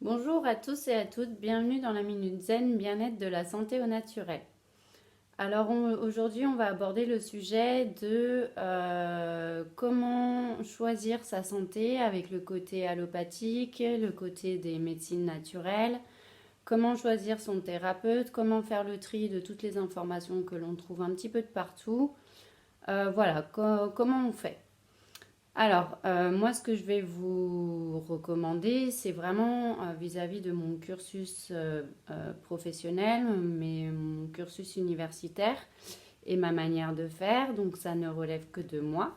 Bonjour à tous et à toutes, bienvenue dans la Minute Zen Bien-être de la santé au naturel. Alors aujourd'hui on va aborder le sujet de comment choisir sa santé avec le côté allopathique, le côté des médecines naturelles, comment choisir son thérapeute, comment faire le tri de toutes les informations que l'on trouve un petit peu de partout. Comment on fait. Alors, moi, ce que je vais vous recommander, c'est vraiment vis-à-vis de mon cursus professionnel, mais mon cursus universitaire et ma manière de faire. Donc, ça ne relève que de moi.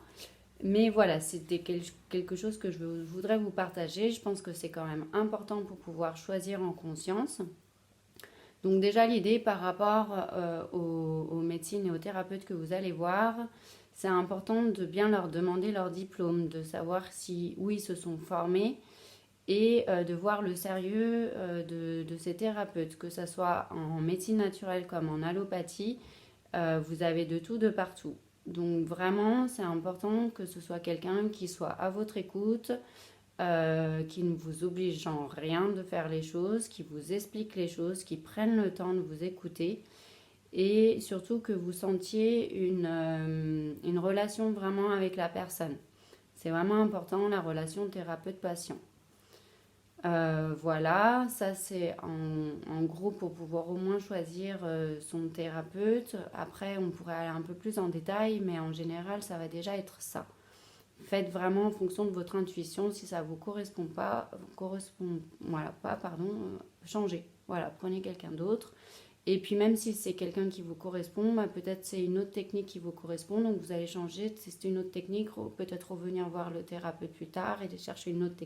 Mais voilà, c'était quelque chose que je voudrais vous partager. Je pense que c'est quand même important pour pouvoir choisir en conscience. Donc déjà l'idée par rapport aux médecines et aux thérapeutes que vous allez voir, c'est important de bien leur demander leur diplôme, de savoir si où ils se sont formés et de voir le sérieux de ces thérapeutes, que ce soit en médecine naturelle comme en allopathie, vous avez de tout de partout. Donc vraiment, c'est important que ce soit quelqu'un qui soit à votre écoute, qui ne vous oblige en rien de faire les choses, qui vous explique les choses, qui prennent le temps de vous écouter et surtout que vous sentiez une relation vraiment avec la personne. C'est vraiment important la relation thérapeute-patient. Voilà, ça c'est en gros pour pouvoir au moins choisir son thérapeute. Après, on pourrait aller un peu plus en détail, mais en général, ça va déjà être ça. Faites vraiment en fonction de votre intuition. Si ça ne vous voilà, pas, pardon, changez. Voilà, prenez quelqu'un d'autre. Et puis même si c'est quelqu'un qui vous correspond, bah, peut-être c'est une autre technique qui vous correspond, donc vous allez changer, tester une autre technique, peut-être revenir voir le thérapeute plus tard et chercher une autre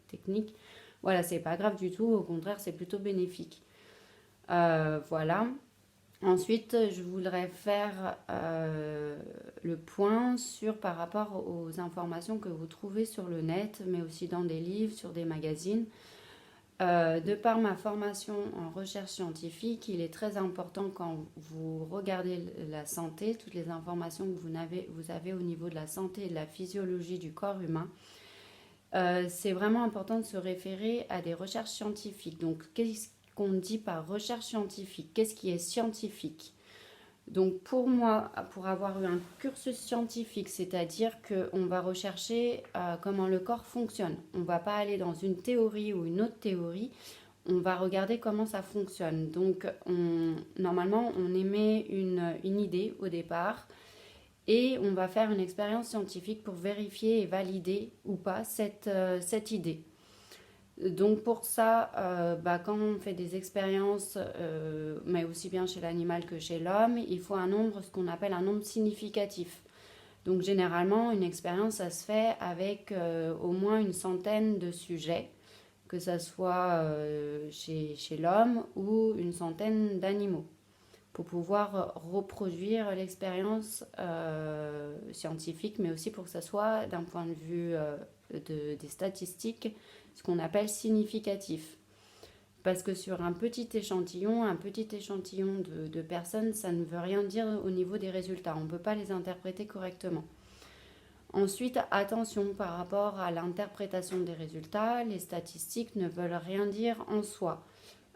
technique. Voilà, c'est pas grave du tout, au contraire, c'est plutôt bénéfique. Voilà. Ensuite, je voudrais faire le point sur par rapport aux informations que vous trouvez sur le net, mais aussi dans des livres, sur des magazines. De par ma formation en recherche scientifique, il est très important quand vous regardez la santé, toutes les informations que vous avez au niveau de la santé et de la physiologie du corps humain, c'est vraiment important de se référer à des recherches scientifiques. Donc, qu'est-ce qu'on dit par recherche scientifique? Qu'est-ce qui est scientifique? Donc pour moi, pour avoir eu un cursus scientifique, c'est-à-dire qu'on va rechercher comment le corps fonctionne. On ne va pas aller dans une théorie ou une autre théorie, on va regarder comment ça fonctionne. Donc normalement, on émet une idée au départ et on va faire une expérience scientifique pour vérifier et valider ou pas cette idée. Donc pour ça, quand on fait des expériences, mais aussi bien chez l'animal que chez l'homme, il faut un nombre, ce qu'on appelle un nombre significatif. Donc généralement, une expérience, ça se fait avec au moins une centaine de sujets, que ce soit chez l'homme ou une centaine d'animaux, pour pouvoir reproduire l'expérience scientifique, mais aussi pour que ça soit d'un point de vue des statistiques, ce qu'on appelle significatif. Parce que sur un petit échantillon de personnes, ça ne veut rien dire au niveau des résultats. On ne peut pas les interpréter correctement. Ensuite, attention par rapport à l'interprétation des résultats, les statistiques ne veulent rien dire en soi.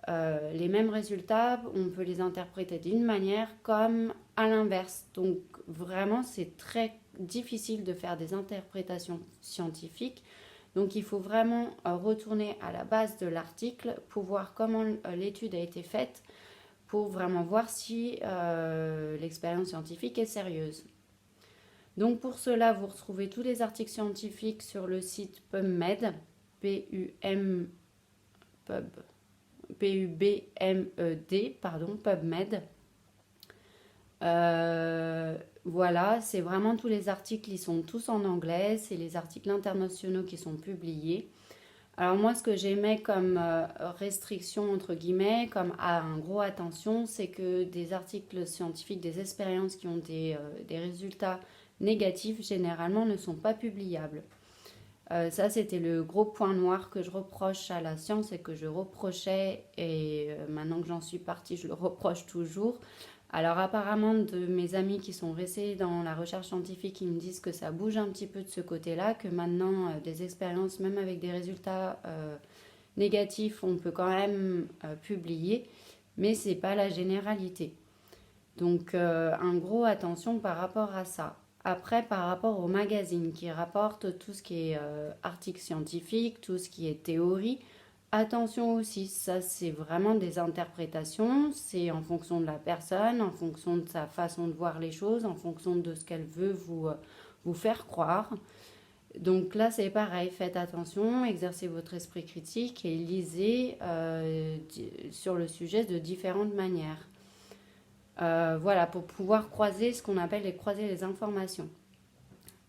Les mêmes résultats, on peut les interpréter d'une manière comme à l'inverse. Donc vraiment, c'est très difficile de faire des interprétations scientifiques. Donc il faut vraiment retourner à la base de l'article pour voir comment l'étude a été faite, pour vraiment voir si l'expérience scientifique est sérieuse. Donc pour cela, vous retrouvez tous les articles scientifiques sur le site PubMed, P-U-M, Pub, P-U-B-M-E-D, pardon, PubMed. Voilà, c'est vraiment tous les articles, ils sont tous en anglais, c'est les articles internationaux qui sont publiés. Alors moi, ce que j'aimais comme restriction, entre guillemets, comme un gros attention, c'est que des articles scientifiques, des expériences qui ont des résultats négatifs, généralement, ne sont pas publiables. Ça, c'était le gros point noir que je reproche à la science et que je reprochais, et maintenant que j'en suis partie, je le reproche toujours. Alors apparemment, de mes amis qui sont restés dans la recherche scientifique, ils me disent que ça bouge un petit peu de ce côté-là, que maintenant, des expériences, même avec des résultats négatifs, on peut quand même publier, mais c'est pas la généralité. Donc, un gros attention par rapport à ça. Après, par rapport aux magazines qui rapportent tout ce qui est articles scientifiques, tout ce qui est théorie, attention aussi, ça c'est vraiment des interprétations, c'est en fonction de la personne, en fonction de sa façon de voir les choses, en fonction de ce qu'elle veut vous faire croire. Donc là c'est pareil, faites attention, exercez votre esprit critique et lisez sur le sujet de différentes manières. Voilà, pour pouvoir croiser ce qu'on appelle croiser les informations.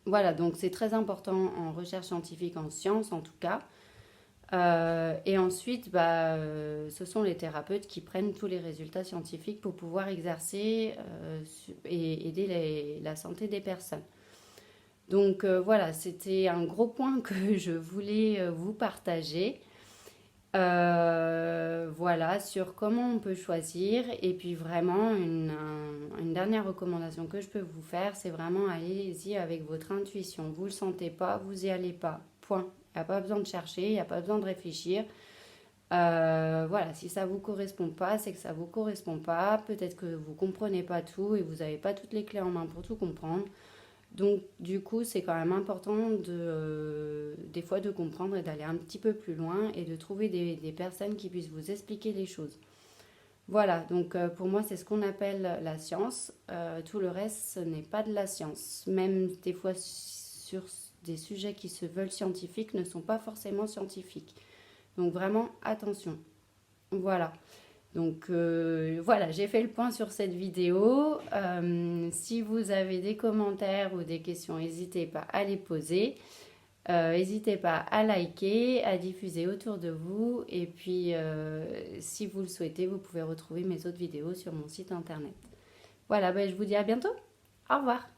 Voilà, donc c'est très important en recherche scientifique, en sciences en tout cas. Et ensuite, ce sont les thérapeutes qui prennent tous les résultats scientifiques pour pouvoir exercer et aider la santé des personnes. Donc voilà, c'était un gros point que je voulais vous partager. Voilà, sur comment on peut choisir. Et puis vraiment, une dernière recommandation que je peux vous faire, c'est vraiment allez-y avec votre intuition. Vous ne le sentez pas, vous y allez pas. Point. Il n'y a pas besoin de chercher, il n'y a pas besoin de réfléchir. Voilà, si ça ne vous correspond pas, c'est que ça ne vous correspond pas. Peut-être que vous ne comprenez pas tout et vous n'avez pas toutes les clés en main pour tout comprendre. Donc, du coup, c'est quand même important des fois de comprendre et d'aller un petit peu plus loin et de trouver des personnes qui puissent vous expliquer les choses. Voilà, donc pour moi, c'est ce qu'on appelle la science. Tout le reste, ce n'est pas de la science. Même des fois, sur des sujets qui se veulent scientifiques, ne sont pas forcément scientifiques. Donc, vraiment, attention. Voilà. Donc voilà, j'ai fait le point sur cette vidéo. Si vous avez des commentaires ou des questions, n'hésitez pas à les poser. N'hésitez pas à liker, à diffuser autour de vous. Et puis, si vous le souhaitez, vous pouvez retrouver mes autres vidéos sur mon site internet. Voilà, je vous dis à bientôt. Au revoir.